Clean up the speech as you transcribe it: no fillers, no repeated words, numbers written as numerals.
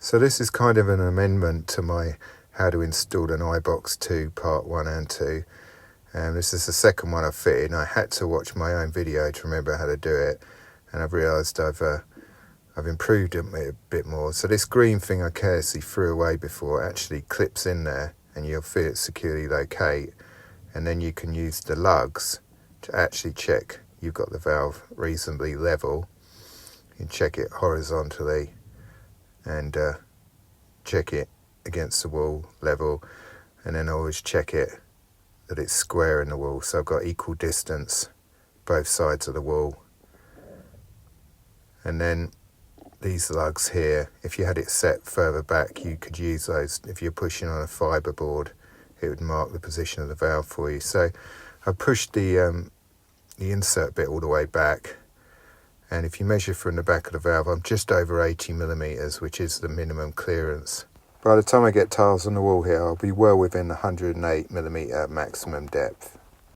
So this is kind of an amendment to my how to install an iBox2 part 1 and 2. This is the second one I've fitted, and I had to watch my own video to remember how to do it, and I've realised I've improved it a bit more. So this green thing I carelessly threw away before actually clips in there, and you'll feel it securely locate, and then you can use the lugs to actually check you've got the valve reasonably level. You can check it horizontally and check it against the wall level, and then always check it that it's square in the wall, so I've got equal distance both sides of the wall. And then these lugs here, if you had it set further back, you could use those. If you're pushing on a fibre board, it would mark the position of the valve for you. So I pushed the insert bit all the way back, and if you measure from the back of the valve, I'm just over 80 millimeters, which is the minimum clearance. By the time I get tiles on the wall here, I'll be well within the 108 millimeter maximum depth.